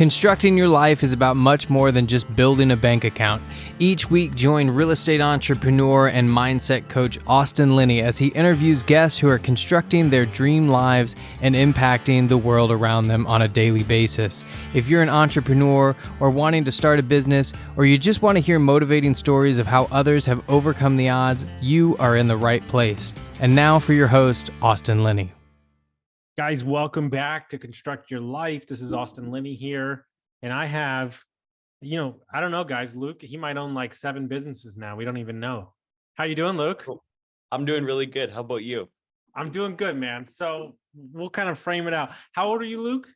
Constructing your life is about much more than just building a bank account. Each week, join real estate entrepreneur and mindset coach Austin Linney as he interviews guests who are constructing their dream lives and impacting the world around them on a daily basis. If you're an entrepreneur or wanting to start a business, or you just want to hear motivating stories of how others have overcome the odds, you are in the right place. And now for your host, Austin Linney. Guys, welcome back to Construct Your Life. This is Austin Linney here. And I have, I don't know, guys, Luke, he might own like 7 businesses now. We don't even know. How you doing, Luke? I'm doing really good. How about you? I'm doing good, man. So we'll kind of frame it out. How old are you, Luke?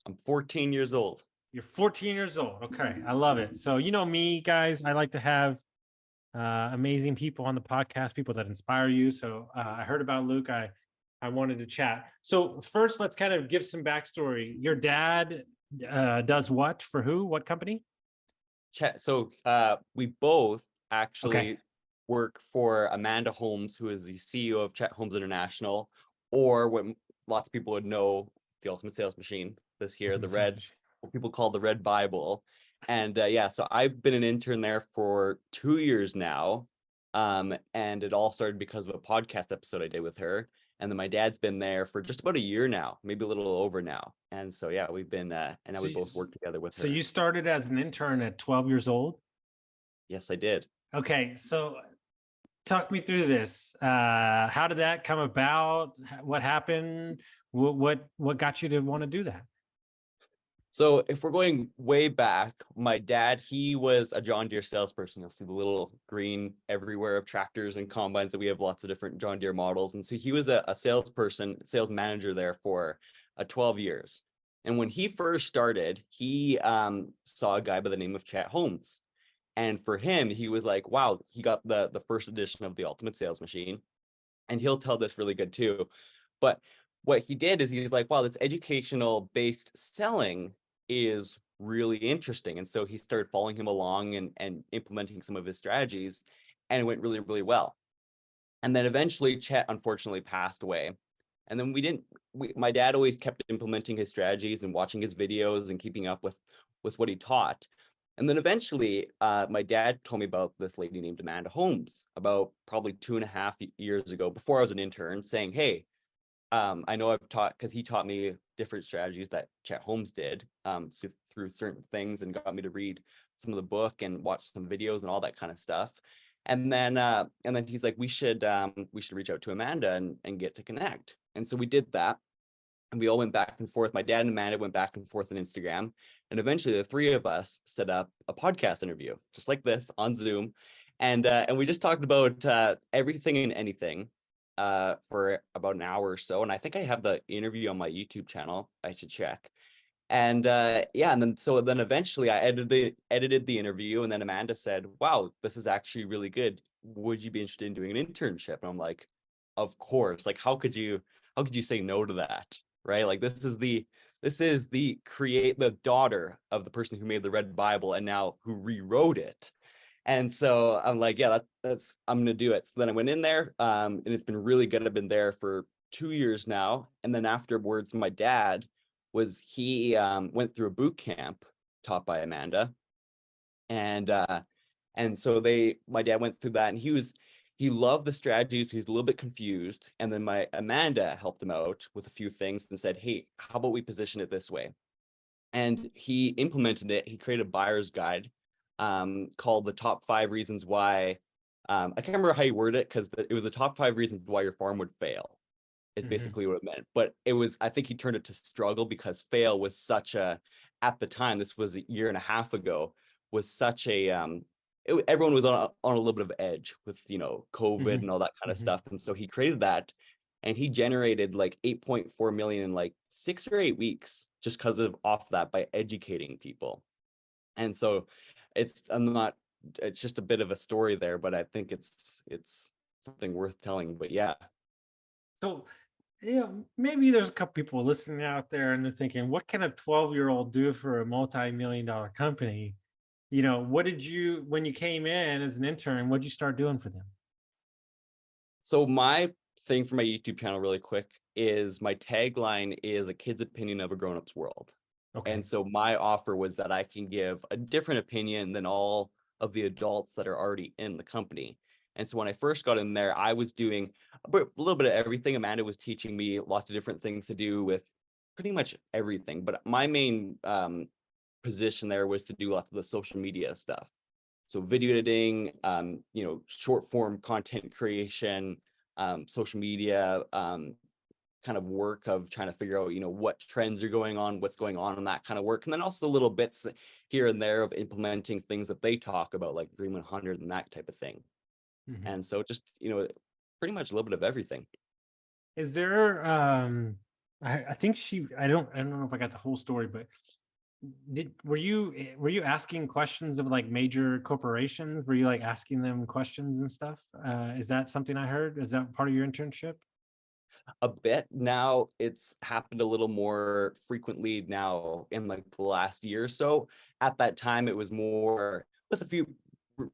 I'm 14 years old. You're 14 years old. Okay. I love it. So, you know me, guys, I like to have amazing people on the podcast, people that inspire you. So I heard about Luke. I wanted to chat. So first, let's kind of give some backstory. Your dad does what for who? What company? So we both actually work for Amanda Holmes, who is the CEO of Chet Holmes International, or what lots of people would know, the Ultimate Sales Machine this year, what people call the Red Bible. And so I've been an intern there for 2 years now. And it all started because of a podcast episode I did with her. And then my dad's been there for just about a year now, maybe a little over now. And so, we've been, and now we both work together with her. So you started as an intern at 12 years old? Yes, I did. Okay. So talk me through this. How did that come about? What happened? What got you to want to do that? So if we're going way back, my dad, he was a John Deere salesperson. You'll see the little green everywhere of tractors and combines that we have lots of different John Deere models. And so he was a salesperson, sales manager there for 12 years. And when he first started, he saw a guy by the name of Chet Holmes. And for him, he was like, wow, he got the first edition of the Ultimate Sales Machine. And he'll tell this really good too. But what he did is he's like, wow, this educational based selling is really interesting. And so he started following him along and implementing some of his strategies, and it went really, really well. And then eventually Chet unfortunately passed away. And then my dad always kept implementing his strategies and watching his videos and keeping up with what he taught. And then eventually my dad told me about this lady named Amanda Holmes about probably 2.5 years ago, before I was an intern, saying, hey, I know I've taught, because he taught me different strategies that Chet Holmes did so through certain things, and got me to read some of the book and watch some videos and all that kind of stuff. And then he's like, we should reach out to Amanda and get to connect. And so we did that. And we all went back and forth. My dad and Amanda went back and forth on Instagram. And eventually the 3 of us set up a podcast interview, just like this, on Zoom. And we just talked about everything and anything for about an hour or so. And I think I have the interview on my YouTube channel. I should check. And and then eventually I edited the interview, and then Amanda said, wow, this is actually really good. Would you be interested in doing an internship? And I'm like, of course. Like, how could you say no to that? Right? Like, this is the daughter of the person who made the Red Bible and now who rewrote it. And so I'm like, yeah, that's I'm gonna do it. So then I went in there, and it's been really good. I've been there for 2 years now. And then afterwards, my dad he went through a boot camp taught by Amanda, and so my dad went through that, and he loved the strategies. He's a little bit confused, and then my Amanda helped him out with a few things and said, hey, how about we position it this way? And he implemented it. He created a buyer's guide called the top 5 reasons why. I can't remember how you worded it, because it was the top 5 reasons why your farm would fail. It's basically what it meant. But I think he turned it to struggle, because fail was such a, at the time, this was 1.5 years ago, was such a, everyone was on a little bit of edge with, COVID and all that kind of stuff. And so he created that, and he generated like 8.4 million in like 6 or 8 weeks, just because off that, by educating people. And so it's just a bit of a story there, but I think it's something worth telling. But yeah. So, maybe there's a couple people listening out there and they're thinking, what can a 12-year-old do for a multi-million-dollar company? What did you, when you came in as an intern, what did you start doing for them? So my thing for my YouTube channel, really quick, is my tagline is a kid's opinion of a grown-up's world. Okay. And so my offer was that I can give a different opinion than all of the adults that are already in the company. And so when I first got in there, I was doing a little bit of everything. Amanda was teaching me lots of different things to do with pretty much everything. But my main position there was to do lots of the social media stuff. So video editing, short form content creation, social media, kind of work of trying to figure out, what trends are going on, what's going on in that kind of work. And then also little bits here and there of implementing things that they talk about, like Dream 100 and that type of thing. Mm-hmm. And so just, pretty much a little bit of everything. Is there I think I don't know if I got the whole story, but were you asking questions of like major corporations? Were you like asking them questions and stuff? Is that something I heard? Is that part of your internship? A bit. Now it's happened a little more frequently now in like the last year or so. At that time, it was more with a few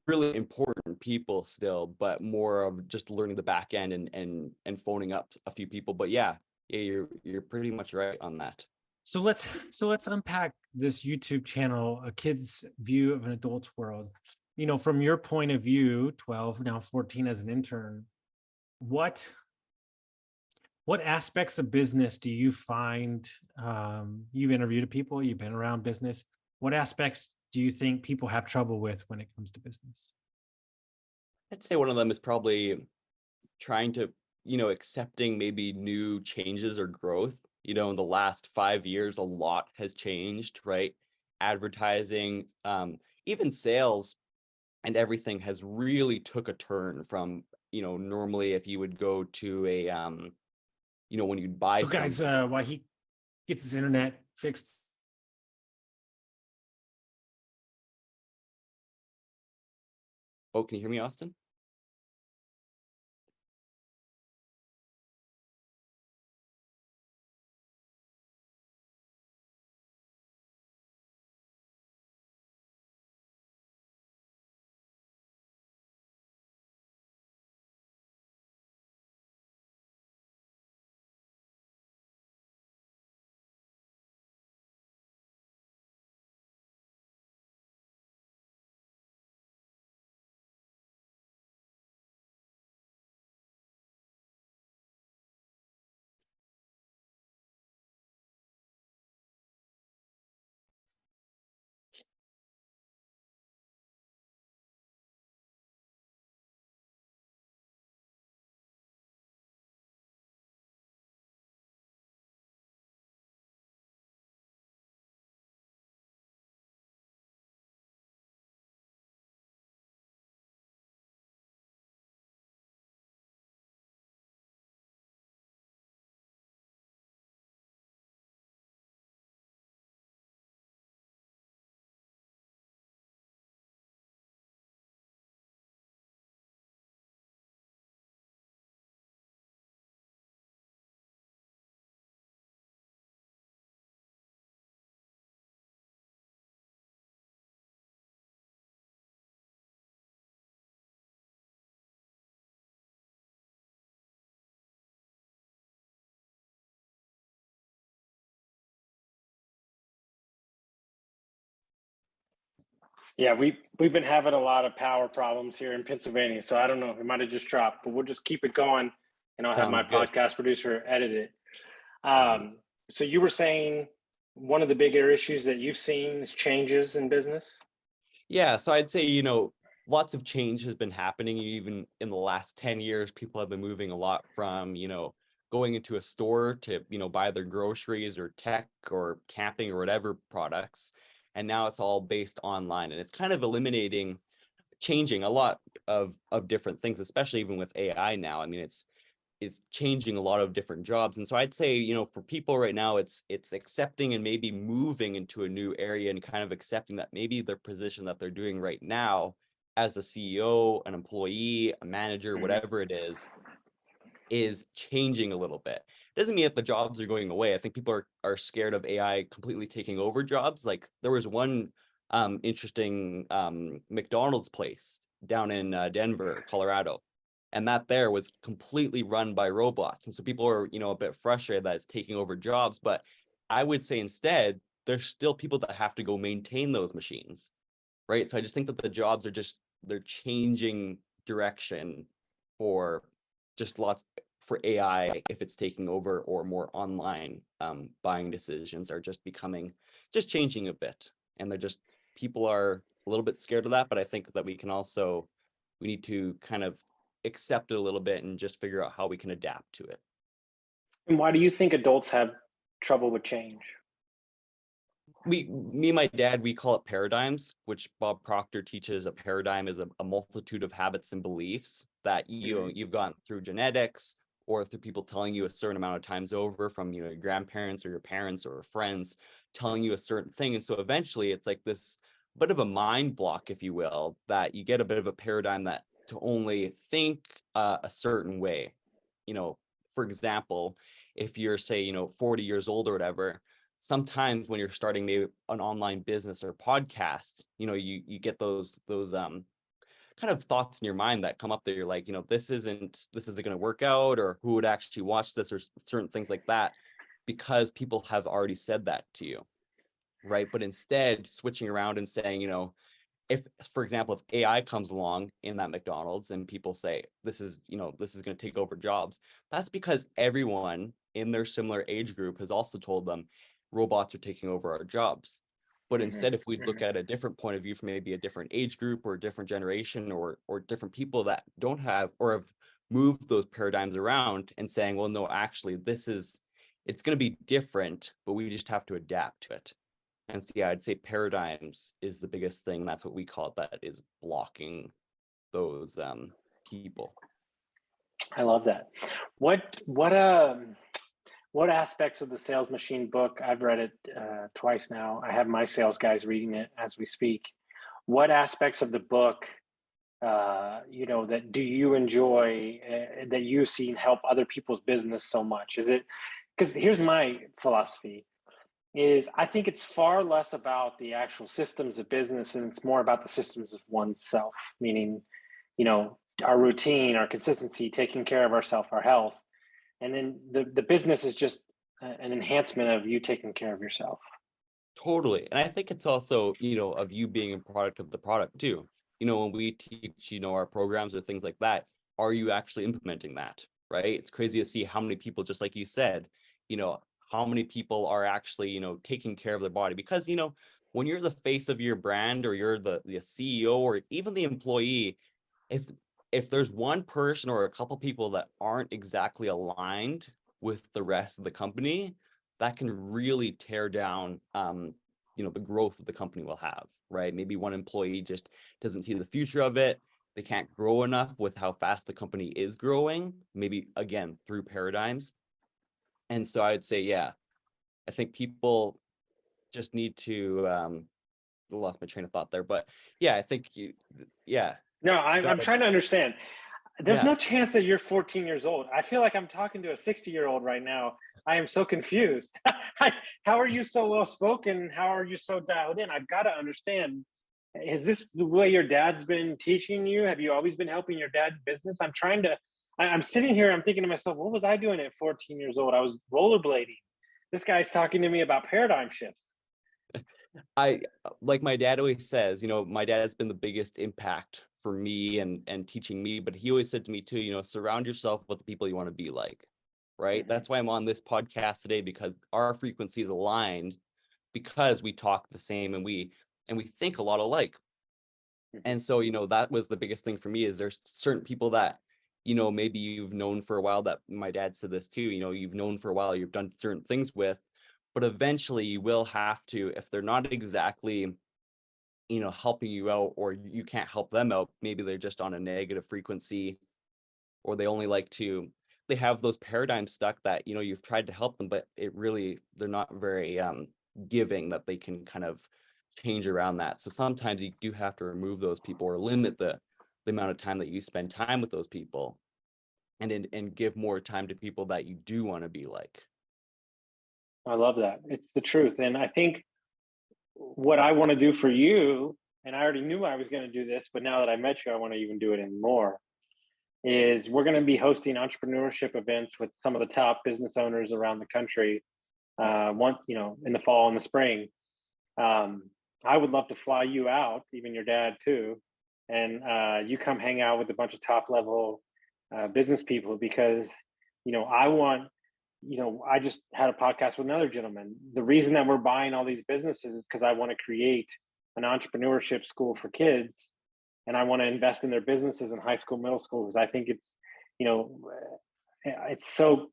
really important people still, but more of just learning the back end and phoning up a few people. But yeah, you're pretty much right on that. So let's unpack this YouTube channel, A Kid's View of an Adult's World. From your point of view, 12, now 14 as an intern, what aspects of business do you find, you've interviewed people, you've been around business, what aspects do you think people have trouble with when it comes to business? I'd say one of them is probably trying to, accepting maybe new changes or growth. In the last 5 years, a lot has changed, right? Advertising, even sales and everything has really took a turn from, normally if you would go to a, when you'd buy So guys, something. while he gets his internet fixed. Oh, can you hear me, Austin? Yeah, we've been having a lot of power problems here in Pennsylvania, so I don't know. It might have just dropped, but we'll just keep it going, and I'll have my Sounds good. podcast producer edit it. So you were saying one of the bigger issues that you've seen is changes in business? Yeah, so I'd say, lots of change has been happening. Even in the last 10 years, people have been moving a lot from, going into a store to, buy their groceries or tech or camping or whatever products. And now it's all based online, and it's kind of changing a lot of different things, especially even with AI now. I mean, it's changing a lot of different jobs. And so I'd say, for people right now, it's accepting and maybe moving into a new area and kind of accepting that maybe their position that they're doing right now as a CEO, an employee, a manager, whatever it is changing a little bit. It doesn't mean that the jobs are going away. I think people are scared of AI completely taking over jobs. Like there was one interesting McDonald's place down in Denver, Colorado. And that there was completely run by robots. And so people are, a bit frustrated that it's taking over jobs. But I would say instead, there's still people that have to go maintain those machines, right? So I just think that the jobs are they're changing direction for just lots for AI, if it's taking over, or more online buying decisions are just changing a bit. And they're just, people are a little bit scared of that, but I think that we need to kind of accept it a little bit and just figure out how we can adapt to it. And why do you think adults have trouble with change? Me and my dad, we call it paradigms, which Bob Proctor teaches. A paradigm is a multitude of habits and beliefs that you've gone through genetics or through people telling you a certain amount of times over from your grandparents or your parents or friends telling you a certain thing. And so eventually it's like this bit of a mind block, if you will, that you get a bit of a paradigm that to only think a certain way. For example, if you're, say, 40 years old or whatever, sometimes when you're starting maybe an online business or podcast, you get those kind of thoughts in your mind that come up that you're like, this isn't going to work out, or who would actually watch this, or certain things like that, because people have already said that to you, right? But instead, switching around and saying, if, for example, if AI comes along in that McDonald's and people say this is going to take over jobs, that's because everyone in their similar age group has also told them robots are taking over our jobs. But instead, if we look at a different point of view from maybe a different age group or a different generation or different people that don't have or have moved those paradigms around and saying, well, no, actually, it's going to be different, but we just have to adapt to it. And so, yeah, I'd say paradigms is the biggest thing. That's what we call it, that is blocking those people. I love that. What aspects of the Sales Machine book, I've read it twice now. I have my sales guys reading it as we speak. What aspects of the book, that do you enjoy, that you've seen help other people's business so much? Is it, because here's my philosophy, is I think it's far less about the actual systems of business and it's more about the systems of oneself, meaning, our routine, our consistency, taking care of ourselves, our health. And then the business is just an enhancement of you taking care of yourself. Totally. And I think it's also, of you being a product of the product too. When we teach, our programs or things like that, are you actually implementing that? Right? It's crazy to see how many people, just like you said, how many people are actually, taking care of their body. Because, when you're the face of your brand, or you're the CEO, or even the employee, if there's one person or a couple people that aren't exactly aligned with the rest of the company, that can really tear down, the growth that the company will have, right? Maybe one employee just doesn't see the future of it. They can't grow enough with how fast the company is growing, maybe again, through paradigms. And so I would say, yeah, I think people just need to, I lost my train of thought there, but yeah, I think No, I'm trying to understand. There's no chance that you're 14 years old. I feel like I'm talking to a 60-year-old right now. I am so confused. How are you so well spoken? How are you so dialed in? I've got to understand. Is this the way your dad's been teaching you? Have you always been helping your dad's business? I'm sitting here, I'm thinking to myself, what was I doing at 14 years old? I was rollerblading. This guy's talking to me about paradigm shifts. Like my dad always says, my dad has been the biggest impact for me and teaching me, but he always said to me too, surround yourself with the people you want to be like, right? That's why I'm on this podcast today, because our frequency is aligned, because we talk the same and we think a lot alike. And so, that was the biggest thing for me, is there's certain people that, maybe you've known for a while, that my dad said this too, you've known for a while, you've done certain things with, but eventually you will have to, if they're not exactly, helping you out, or you can't help them out, maybe they're just on a negative frequency, or they only they have those paradigms stuck that, you've tried to help them, but they're not very giving, that they can kind of change around that. So sometimes you do have to remove those people, or limit the amount of time that you spend time with those people, and give more time to people that you do want to be like. I love that. It's the truth. And I think what I want to do for you, and I already knew I was going to do this, but now that I met you, I want to even do it even more, is we're going to be hosting entrepreneurship events with some of the top business owners around the country. once, in the fall and the spring. I would love to fly you out, even your dad too, and you come hang out with a bunch of top level business people, because I want, I just had a podcast with another gentleman. The reason that we're buying all these businesses is because I want to create an entrepreneurship school for kids, and I want to invest in their businesses in high school, middle school, because I think it's, it's so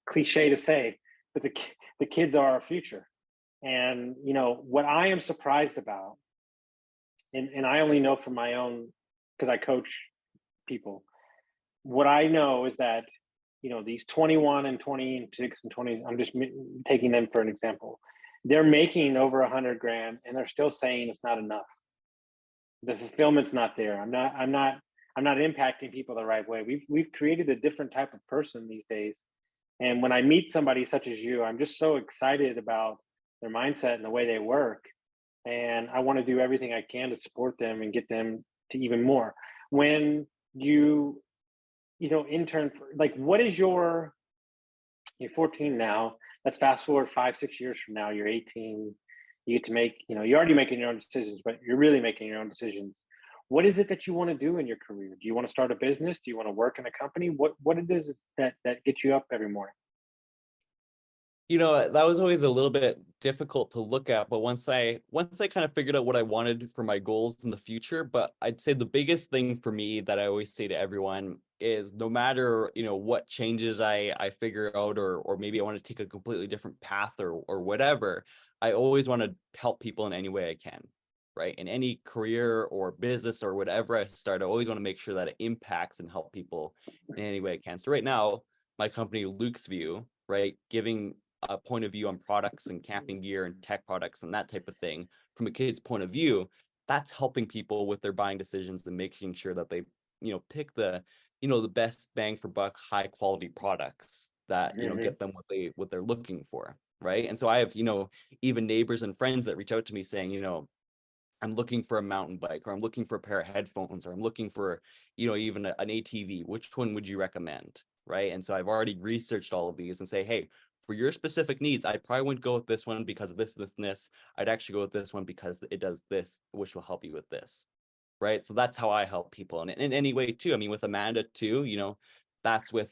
cliche to say, but the kids are our future. And what I am surprised about, and I only know from my own, because I coach people, what I know is that these 21 and 26 and 20, I'm just taking them for an example, they're making over 100 grand and they're still saying it's not enough. The fulfillment's not there. I'm not impacting people the right way. We've created a different type of person these days. And when I meet somebody such as you, I'm just so excited about their mindset and the way they work. And I want to do everything I can to support them and get them to even more. When you intern for, like, what is you're 14 now. Let's fast forward 5-6 years from now, you're 18. You get to make, you're already making your own decisions, but you're really making your own decisions. What is it that you want to do in your career? Do you want to start a business? Do you want to work in a company? What it is that gets you up every morning? That was always a little bit difficult to look at, but once I kind of figured out what I wanted for my goals in the future, but I'd say the biggest thing for me that I always say to everyone is, no matter, what changes I figure out, or maybe I want to take a completely different path or whatever, I always want to help people in any way I can, right? In any career or business or whatever I start, I always want to make sure that it impacts and help people in any way I can. So right now, my company, Luke's View, right, giving a point of view on products and camping gear and tech products and that type of thing from a kid's point of view, that's helping people with their buying decisions and making sure that they, pick the, the best bang for buck, high quality products that, get them what they're looking for. Right. And so I have, even neighbors and friends that reach out to me saying, I'm looking for a mountain bike, or I'm looking for a pair of headphones, or I'm looking for, even an ATV. Which one would you recommend? Right. And so I've already researched all of these and say, hey, for your specific needs, I probably wouldn't go with this one because of this, this, and this. I'd actually go with this one because it does this, which will help you with this. Right. So that's how I help people. And in any way too, I mean, with Amanda too, that's with,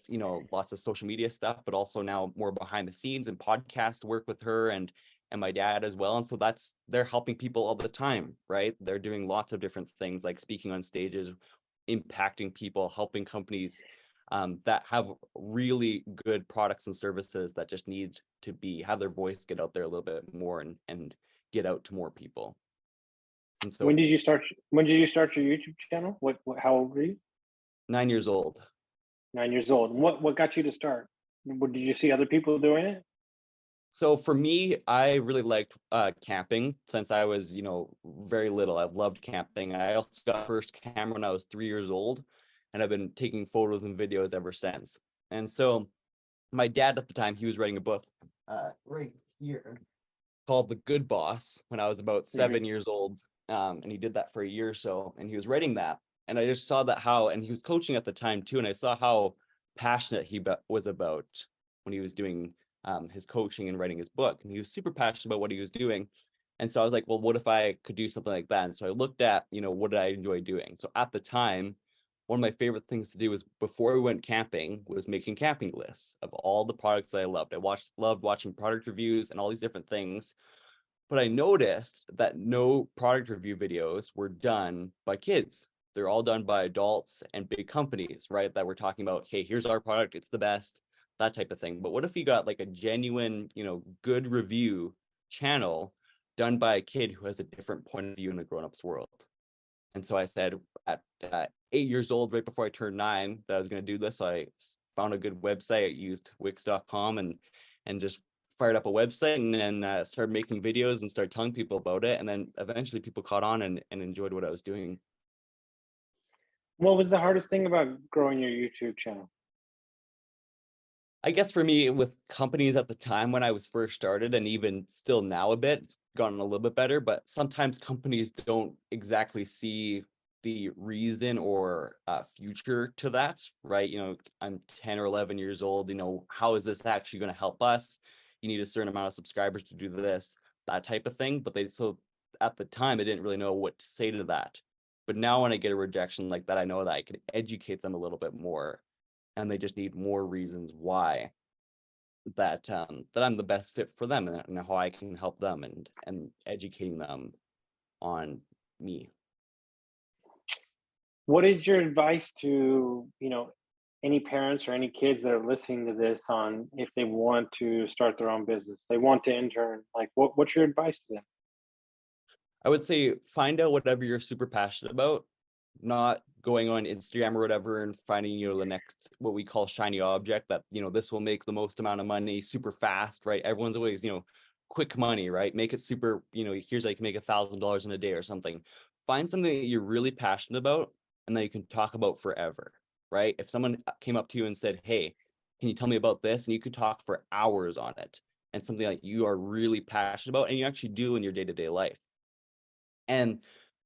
lots of social media stuff, but also now more behind the scenes and podcast work with her and my dad as well. And so they're helping people all the time, right? They're doing lots of different things, like speaking on stages, impacting people, helping companies that have really good products and services that just need to have their voice get out there a little bit more and get out to more people. And so when did you start your YouTube channel? How old were you? 9 years old. 9 years old. What got you to start? Did you see other people doing it? So for me, I really liked camping since I was, very little. I've loved camping. I also got my first camera when I was 3 years old, and I've been taking photos and videos ever since. And so my dad at the time, he was writing a book right here called The Good Boss when I was about 7 years old. And he did that for a year or so, and he was writing that. And I just saw and he was coaching at the time too. And I saw how passionate he was about when he was doing his coaching and writing his book. And he was super passionate about what he was doing. And so I was like, well, what if I could do something like that? And so I looked at, what did I enjoy doing? So at the time, one of my favorite things to do was, before we went camping, was making camping lists of all the products I loved. Loved watching product reviews and all these different things. But I noticed that no product review videos were done by kids. They're all done by adults and big companies, right? That we're talking about, hey, here's our product, it's the best, that type of thing. But what if you got like a genuine, good review channel done by a kid who has a different point of view in a grown-up's world? And so I said at 8 years old, right before I turned 9, that I was going to do this. So I found a good website. I used Wix.com and just fired up a website and then started making videos and started telling people about it. And then eventually people caught on and enjoyed what I was doing. What was the hardest thing about growing your YouTube channel? I guess for me, with companies at the time when I was first started, and even still now a bit, it's gotten a little bit better, but sometimes companies don't exactly see the reason or future to that, right? I'm 10 or 11 years old, how is this actually going to help us? you need a certain amount of subscribers to do this, that type of thing. But so at the time, I didn't really know what to say to that. But now when I get a rejection like that, I know that I can educate them a little bit more, and they just need more reasons why that I'm the best fit for them, and how I can help them, and educating them on me. What is your advice to, any parents or any kids that are listening to this on if they want to start their own business, they want to intern, like what's your advice to them? I would say find out whatever you're super passionate about, not going on Instagram or whatever and finding, the next, what we call shiny object that, this will make the most amount of money super fast, right? Everyone's always, quick money, right? Make it super, here's how you can make $1,000 in a day or something. Find something that you're really passionate about and that you can talk about forever, right? If someone came up to you and said, hey, can you tell me about this? And you could talk for hours on it, and something like you are really passionate about and you actually do in your day-to-day life. And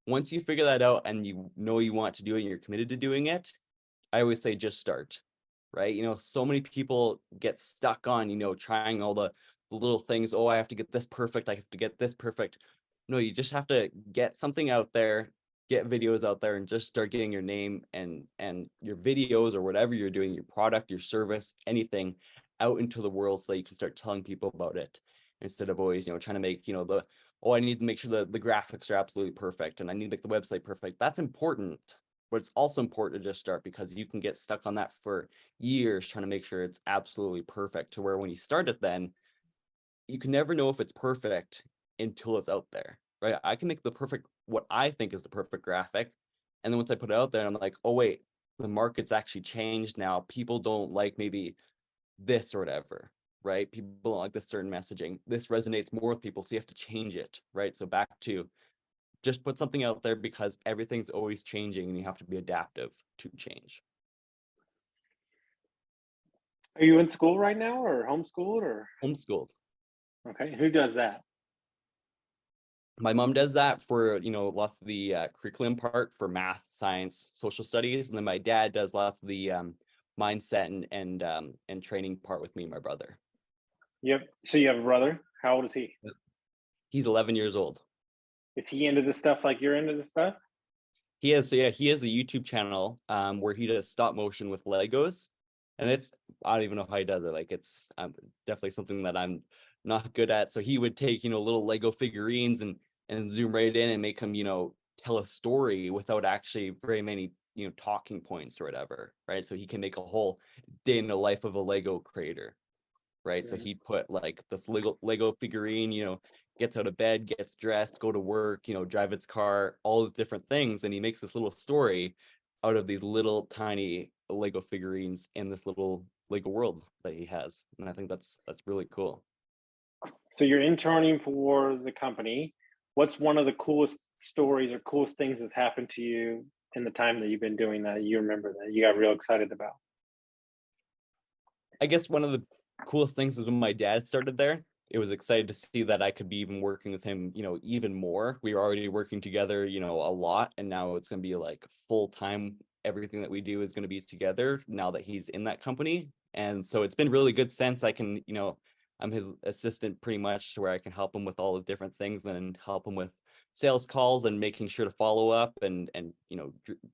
once you figure that out and you know you want to do it and you're committed to doing it, I always say just start, right? So many people get stuck on, trying all the little things. Oh, I have to get this perfect. I have to get this perfect. No, you just have to get something out there, get videos out there, and just start getting your name and your videos or whatever you're doing, your product, your service, anything out into the world so that you can start telling people about it, instead of always, trying to make, I need to make sure that the graphics are absolutely perfect and I need to make the website perfect. That's important, but it's also important to just start, because you can get stuck on that for years trying to make sure it's absolutely perfect, to where when you start it, then you can never know if it's perfect until it's out there, right? I can make what I think is the perfect graphic. And then once I put it out there, I'm like, oh, wait, the market's actually changed now. People don't like maybe this or whatever, right? People don't like this certain messaging. This resonates more with people, so you have to change it, right? So back to just put something out there, because everything's always changing and you have to be adaptive to change. Are you in school right now or homeschooled or? Homeschooled. Okay, who does that? My mom does that for, lots of the curriculum part for math, science, social studies. And then my dad does lots of the mindset and training part with me and my brother. Yep. So you have a brother. How old is he? He's 11 years old. Is he into this stuff like you're into this stuff? He has a YouTube channel where he does stop motion with Legos. And I don't even know how he does it. Like, it's definitely something that I'm not good at. So he would take, little Lego figurines and zoom right in and make them, tell a story without actually very many, talking points or whatever, right? So he can make a whole day in the life of a Lego creator, right? Yeah. So he'd put like this Lego figurine, gets out of bed, gets dressed, go to work, drive its car, all these different things. And he makes this little story out of these little tiny Lego figurines in this little Lego world that he has. And I think that's really cool. So you're interning for the company. What's one of the coolest stories or coolest things that's happened to you in the time that you've been doing that you remember that you got real excited about? I guess one of the coolest things was when my dad started there. It was excited to see that I could be even working with him, even more. We were already working together, a lot, and now it's going to be like full time. Everything that we do is going to be together now that he's in that company. And so it's been really good since I can, I'm his assistant pretty much, to where I can help him with all his different things and help him with sales calls and making sure to follow up and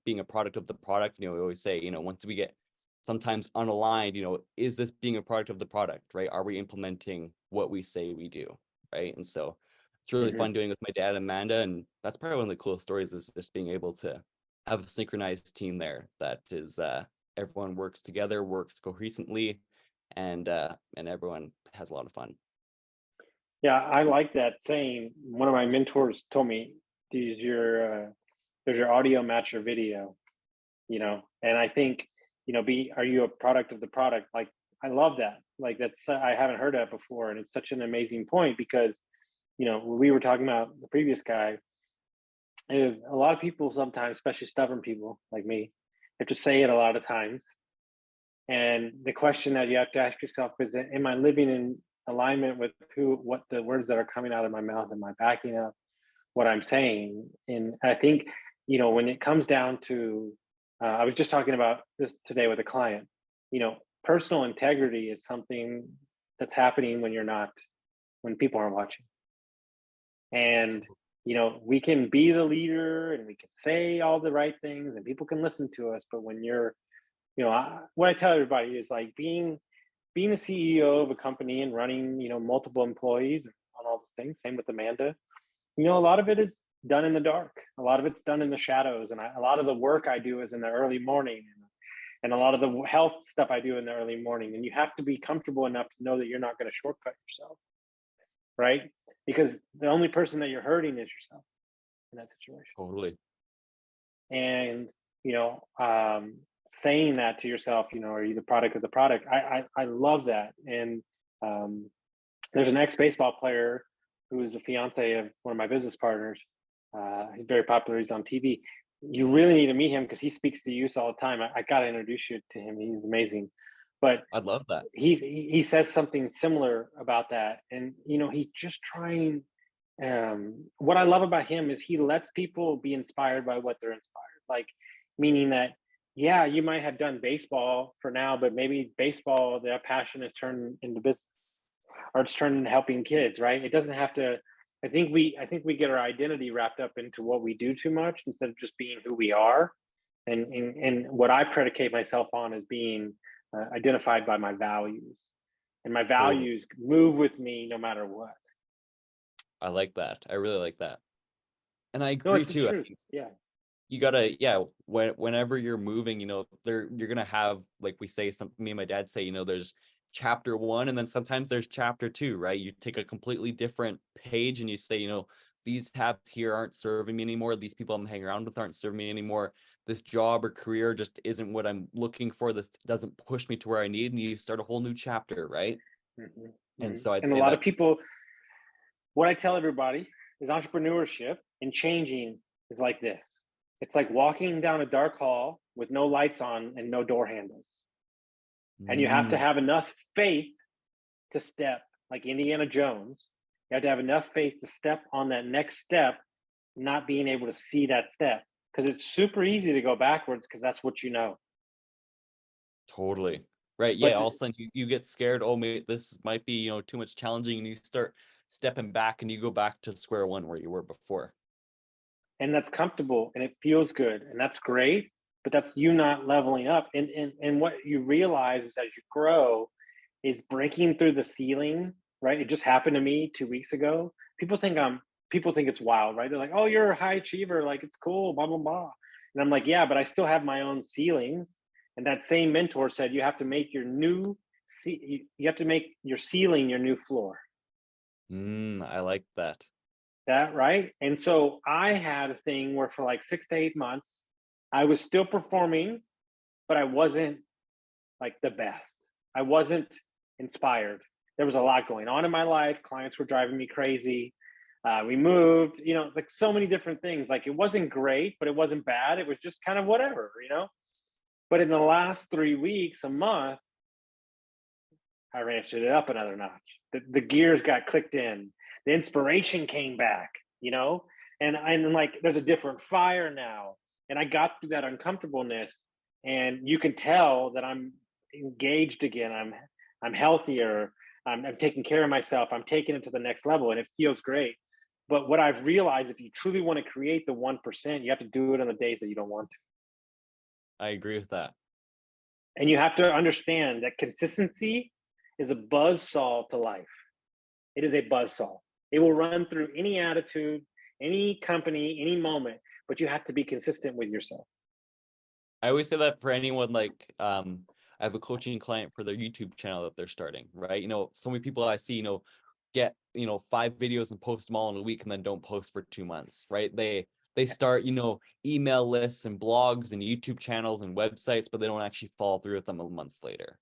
being a product of the product. We always say, once we get sometimes unaligned, is this being a product of the product, right? Are we implementing what we say we do, right? And so it's really fun doing with my dad and Amanda, and that's probably one of the coolest stories, is just being able to have a synchronized team there that is everyone works together, works cohesively, and everyone has a lot of fun. Yeah, I like that saying. One of my mentors told me, does your audio match your video? And I think, are you a product of the product? Like, I love that. Like, I haven't heard that before. And it's such an amazing point, because, we were talking about the previous guy, is a lot of people sometimes, especially stubborn people like me, have to say it a lot of times. And the question that you have to ask yourself is, am I living in alignment with what the words that are coming out of my mouth? Am I backing up what I'm saying? And I think, when it comes down to, I was just talking about this today with a client, personal integrity is something that's happening when people aren't watching. And we can be the leader and we can say all the right things and people can listen to us, but when you're, what I tell everybody is like being a CEO of a company and running, multiple employees on all those things. Same with Amanda. A lot of it is done in the dark. A lot of it's done in the shadows, and a lot of the work I do is in the early morning, and a lot of the health stuff I do in the early morning. And you have to be comfortable enough to know that you're not going to shortcut yourself, right? Because the only person that you're hurting is yourself in that situation. Totally. And saying that to yourself, are you the product of the product? I love that. And there's an ex-baseball player who is the fiance of one of my business partners. He's very popular. He's on TV. You really need to meet him because he speaks to youth all the time. I got to introduce you to him. He's amazing. But I'd love that. He says something similar about that. And, he's just trying. What I love about him is he lets people be inspired by what they're inspired. Like, meaning that, yeah, you might have done baseball for now, but maybe baseball, their passion is turned into business, or it's turned into helping kids, right? It doesn't have to. I think we get our identity wrapped up into what we do too much instead of just being who we are. And what I predicate myself on is being identified by my values, and my values move with me no matter what. I like that. I really like that. And I agree too. I mean, yeah. You gotta, whenever you're moving, you're gonna have, like we say, me and my dad say, there's chapter 1 and then sometimes there's chapter 2, right? You take a completely different page and you say, these habits here aren't serving me anymore. These people I'm hanging around with aren't serving me anymore. This job or career just isn't what I'm looking for. This doesn't push me to where I need. And you start a whole new chapter, right? Mm-hmm. And so I'd say a lot of people, what I tell everybody is entrepreneurship and changing is like this. It's like walking down a dark hall with no lights on and no door handles. And you have to have enough faith to step, like Indiana Jones. You have to have enough faith to step on that next step, not being able to see that step. Because it's super easy to go backwards because that's what you know. Totally. Right. Yeah. All of a sudden you get scared. Oh, maybe this might be, too much challenging. And you start stepping back and you go back to square one where you were before. And that's comfortable and it feels good. And that's great. But that's you not leveling up. And what you realize is as you grow is breaking through the ceiling, right? It just happened to me 2 weeks ago. People think it's wild, right? They're like, oh, you're a high achiever. Like, it's cool, blah, blah, blah. And I'm like, yeah, but I still have my own ceilings. And that same mentor said, you have to make your ceiling your new floor. I like that. That, right? And so I had a thing where for like 6 to 8 months, I was still performing, but I wasn't like the best. I wasn't inspired. There was a lot going on in my life. Clients were driving me crazy. We moved, like so many different things. Like it wasn't great, but it wasn't bad. It was just kind of whatever, But in the last 3 weeks, a month, I ratcheted it up another notch. The gears got clicked in. The inspiration came back, and like there's a different fire now. And I got through that uncomfortableness, and you can tell that I'm engaged again. I'm healthier. I'm taking care of myself. I'm taking it to the next level, and it feels great. But what I've realized, if you truly want to create the 1%, you have to do it on the days that you don't want to. I agree with that. And you have to understand that consistency is a buzzsaw to life. It is a buzzsaw. It will run through any attitude, any company, any moment, but you have to be consistent with yourself. I always say that for anyone, like, I have a coaching client for their YouTube channel that they're starting, right? So many people I see, get, 5 videos and post them all in a week and then don't post for 2 months, right? They start, email lists and blogs and YouTube channels and websites, but they don't actually follow through with them a month later,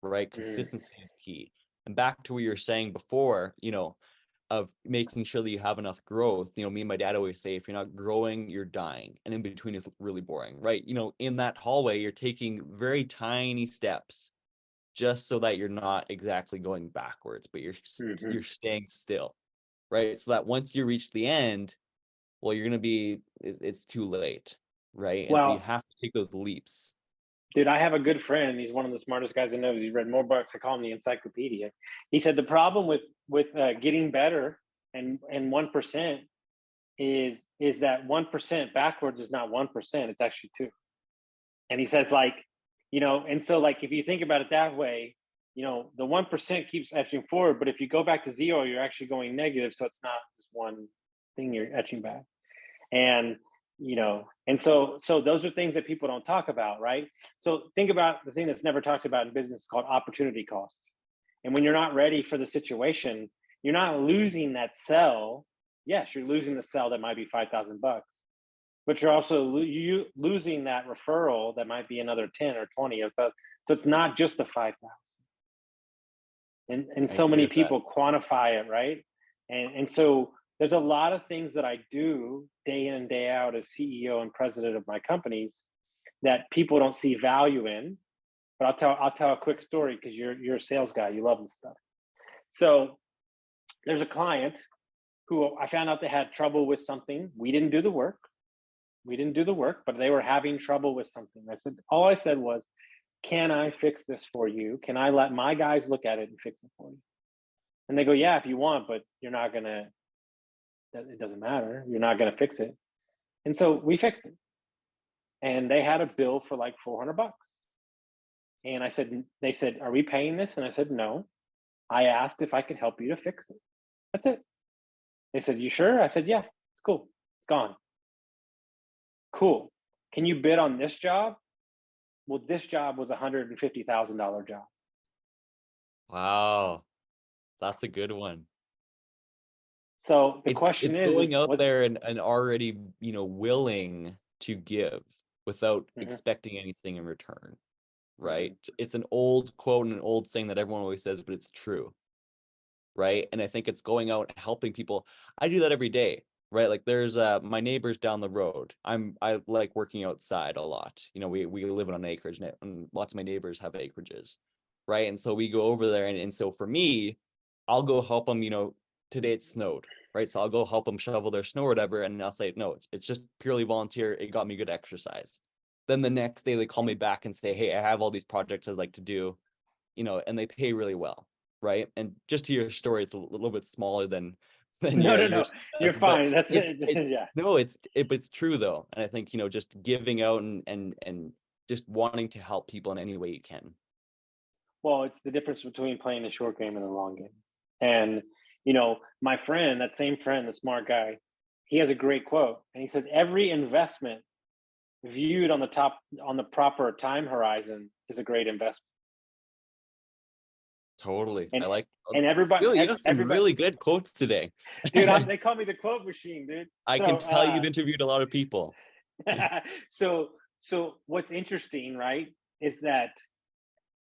right? Consistency is key. And back to what you were saying before, of making sure that you have enough growth. Me and my dad always say, if you're not growing, you're dying. And in between is really boring, right? In that hallway, you're taking very tiny steps just so that you're not exactly going backwards, but you're staying still, right? So that once you reach the end, well, you're going to be, it's too late, right? And so you have to take those leaps. Dude, I have a good friend, and he's one of the smartest guys I know. He's read more books. I call him the encyclopedia. He said the problem with getting better and 1% is that 1% backwards is not 1%. It's actually 2. And he says, like, and so, like, if you think about it that way, the 1% keeps etching forward, but if you go back to 0, you're actually going negative. So it's not just one thing you're etching back. And and so those are things that people don't talk about, right? So think about the thing that's never talked about in business called opportunity cost. And when you're not ready for the situation, you're not losing that sell. Yes, you're losing the sell that might be $5,000, but you're also losing that referral that might be another 10 or 20. So it's not just the 5,000. And so many people quantify it, right? And so there's a lot of things that I do day in and day out as CEO and president of my companies that people don't see value in. But I'll tell a quick story, because you're a sales guy. You love this stuff. So there's a client who I found out they had trouble with something. We didn't do the work, but they were having trouble with something. All I said was, can I fix this for you? Can I let my guys look at it and fix it for you? And they go, yeah, if you want, but you're not going to. It doesn't matter. You're not going to fix it. And so we fixed it. And they had a bill for like $400. And they said, are we paying this? And I said, no. I asked if I could help you to fix it. That's it. They said, you sure? I said, yeah, it's cool. It's gone. Cool. Can you bid on this job? Well, this job was a $150,000 job. Wow. That's a good one. So the question it's is going out there and already, willing to give without expecting anything in return, right? It's an old quote and an old saying that everyone always says, but it's true, right? And I think it's going out and helping people. I do that every day, right? Like there's my neighbors down the road. I like working outside a lot. We live on acreage, and lots of my neighbors have acreages, right? And so we go over there, and so for me, I'll go help them. Today it snowed, right? So I'll go help them shovel their snow or whatever, and I'll say, no, it's just purely volunteer. It got me good exercise. Then the next day they call me back and say, hey, I have all these projects I'd like to do, and they pay really well, right? And just to your story, it's a little bit smaller than no, you're success, fine. That's it. Yeah. No, it's true though, and I think just giving out and just wanting to help people in any way you can. Well, it's the difference between playing the short game and the long game. And my friend, that same friend, the smart guy, he has a great quote, and he said, every investment viewed on the proper time horizon is a great investment. Totally. And, I like, and everybody, you have some really good quotes today. Dude, they call me the quote machine, dude. I can tell you've interviewed a lot of people. So what's interesting, right, is that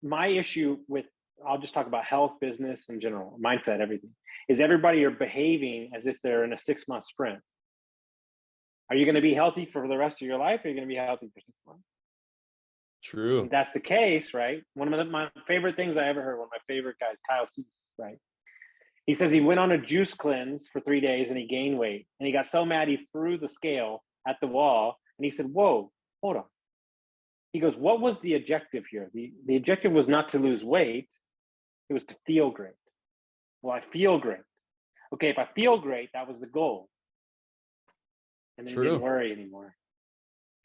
my issue with, I'll just talk about health, business in general, mindset, everything, is everybody are behaving as if they're in a 6-month sprint. Are you going to be healthy for the rest of your life? Or are you going to be healthy for 6 months? True. If that's the case, right? One of my favorite things I ever heard, one of my favorite guys, Kyle Cease, right? He says he went on a juice cleanse for 3 days and he gained weight. And he got so mad he threw the scale at the wall. And he said, whoa, hold on. He goes, what was the objective here? The objective was not to lose weight. It was to feel great. Well, I feel great. Okay, if I feel great, that was the goal. And then he didn't worry anymore.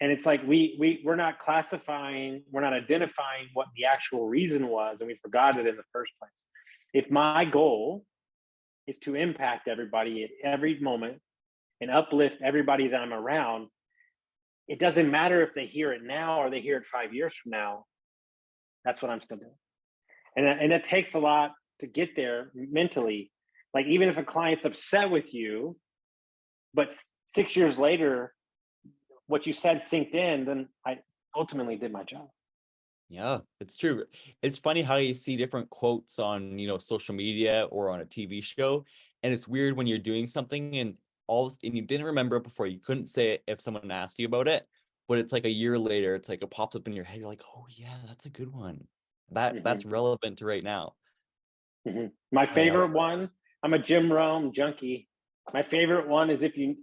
And it's like we're not classifying, we're not identifying what the actual reason was, and we forgot it in the first place. If my goal is to impact everybody at every moment and uplift everybody that I'm around, it doesn't matter if they hear it now or they hear it 5 years from now. That's what I'm still doing. And it takes a lot to get there mentally. Like, even if a client's upset with you, but 6 years later, what you said sinked in, then I ultimately did my job. Yeah, it's true. It's funny how you see different quotes on, social media or on a TV show. And it's weird when you're doing something and you didn't remember it before. You couldn't say it if someone asked you about it, but it's like a year later, it's like it pops up in your head. You're like, oh yeah, that's a good one. That's relevant to right now. My favorite one, I'm a Jim Rome junkie. My favorite one is if you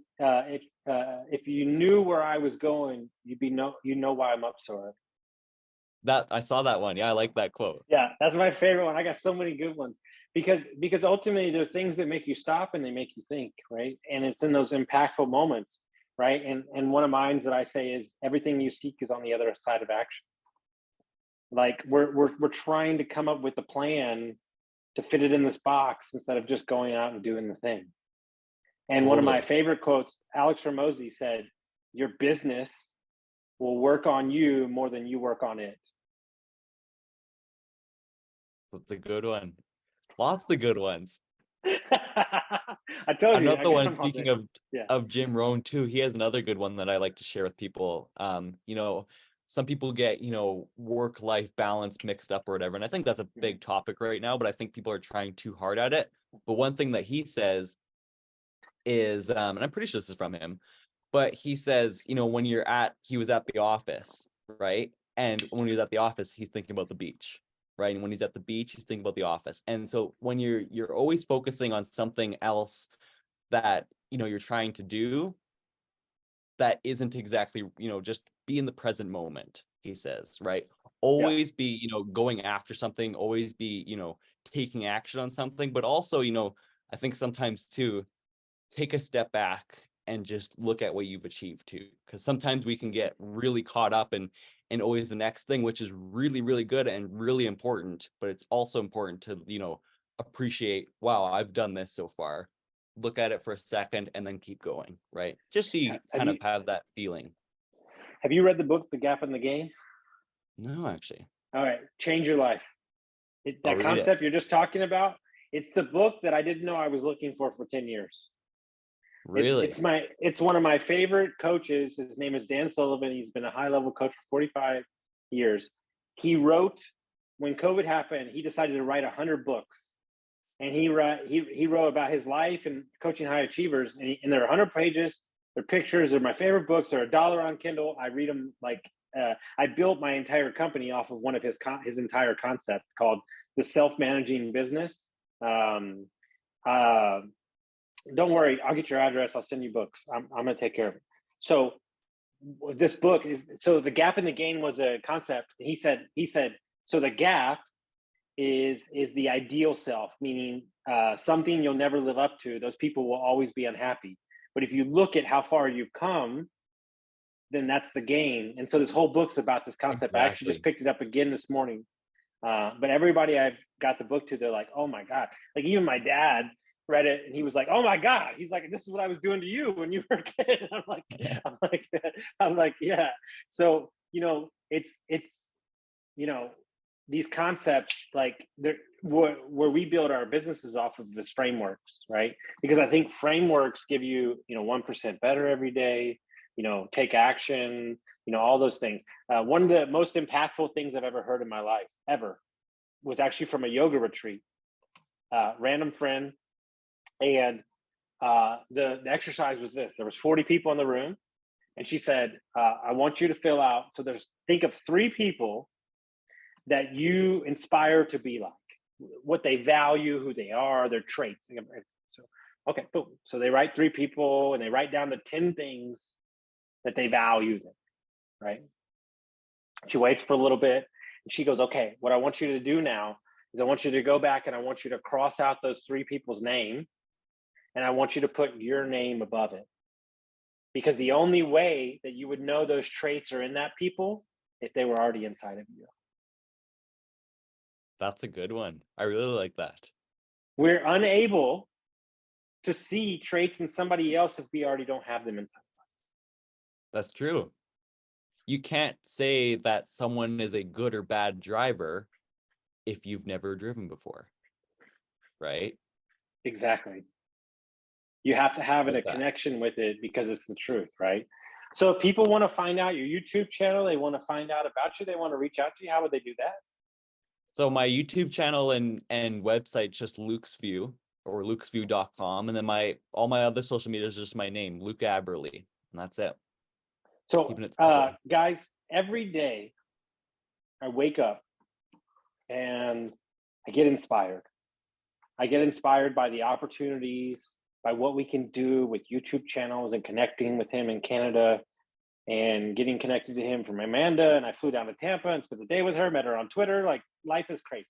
knew where I was going, you know why I'm up so early. That I saw that one. Yeah, I like that quote. Yeah, that's my favorite one. I got so many good ones because ultimately there are things that make you stop and they make you think, right? And it's in those impactful moments, right? And one of mine that I say is everything you seek is on the other side of action. Like we're trying to come up with a plan to fit it in this box instead of just going out and doing the thing. And one of my Totally. favorite quotes, Alex Ramosi said, "Your business will work on you more than you work on it." That's a good one. Lots of good ones. I told you, I Another got one, them all speaking day. Yeah. of Jim Rohn too, he has another good one that I like to share with people. Some people get, work-life balance mixed up or whatever. And I think that's a big topic right now, but I think people are trying too hard at it. But one thing that he says is, and I'm pretty sure this is from him, but he says, when he was at the office, right? And when he was at the office, he's thinking about the beach, right? And when he's at the beach, he's thinking about the office. And so when you're always focusing on something else that, you're trying to do, that isn't exactly, just be in the present moment, he says, right? Always be, going after something, always be, taking action on something, but also, I think sometimes too, take a step back and just look at what you've achieved too, because sometimes we can get really caught up in always the next thing, which is really, really good and really important, but it's also important to appreciate, wow, I've done this so far, look at it for a second and then keep going, right? Just so you kind of have that feeling. Have you read the book The Gap in the Gain? No, actually. All right, change your life. That I'll read it. concept you're just talking about, it's the book that I didn't know I was looking for 10 years. Really? It's one of my favorite coaches. His name is Dan Sullivan. He's been a high level coach for 45 years. He wrote, when COVID happened, he decided to write 100 books. And he wrote about his life and coaching high achievers. And they're 100 pages. They're pictures. They're my favorite books. They're $1 on Kindle. I read them I built my entire company off of one of his entire concept called the self-managing business. Don't worry, I'll get your address. I'll send you books. I'm going to take care of it. So this book, so the gap in the gain was a concept. He said, so the gap is the ideal self, meaning something you'll never live up to. Those people will always be unhappy. But if you look at how far you've come, then that's the gain. And so this whole book's about this concept. Exactly. I actually just picked it up again this morning. But everybody I've got the book to, they're like, oh my God. Like even my dad read it and he was like, oh my God. He's like, this is what I was doing to you when you were a kid. I'm like, yeah. So, it's, these concepts, like where we build our businesses off of this frameworks, right? Because I think frameworks give you, 1% better every day, take action, all those things. One of the most impactful things I've ever heard in my life, ever, was actually from a yoga retreat. Random friend. And the exercise was this. There was 40 people in the room. And she said, I want you to fill out. So think of 3 people that you inspire to be like, what they value, who they are, their traits. So, okay, boom. So they write 3 people and they write down the 10 things that they value them, right? She waits for a little bit and she goes, okay, what I want you to do now is I want you to go back and I want you to cross out those 3 people's name and I want you to put your name above it. Because the only way that you would know those traits are in that people if they were already inside of you. That's a good one. I really like that. We're unable to see traits in somebody else if we already don't have them inside of us. That's true. You can't say that someone is a good or bad driver if you've never driven before, right? Exactly. You have to have a connection with it because it's the truth, right? So if people want to find out your YouTube channel, they want to find out about you, they want to reach out to you, how would they do that? So my YouTube channel and website, just Luke's View or lukesview.com. And then all my other social media is just my name, Luke Aberle. And that's it. So guys, every day I wake up and I get inspired. I get inspired by the opportunities, by what we can do with YouTube channels and connecting with him in Canada. and getting connected to him from Amanda. And I flew down to Tampa and spent the day with her, met her on Twitter. Like, life is crazy.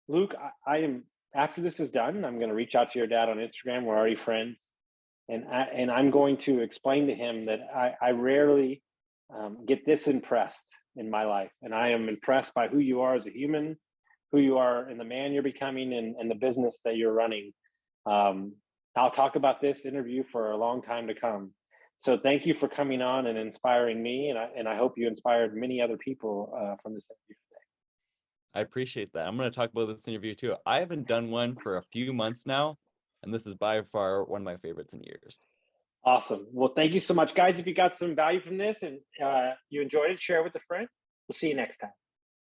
Luke, I am, after this is done, I'm going to reach out to your dad on Instagram. We're already friends. And I'm going to explain to him that I rarely get this impressed in my life. And I am impressed by who you are as a human, who you are and the man you're becoming, and the business that you're running. I'll talk about this interview for a long time to come. So thank you for coming on and inspiring me. And I hope you inspired many other people from this interview today. I appreciate that. I'm going to talk about this interview too. I haven't done one for a few months now, and this is by far one of my favorites in years. Awesome. Well, thank you so much, guys. If you got some value from this and you enjoyed it, share it with a friend. We'll see you next time.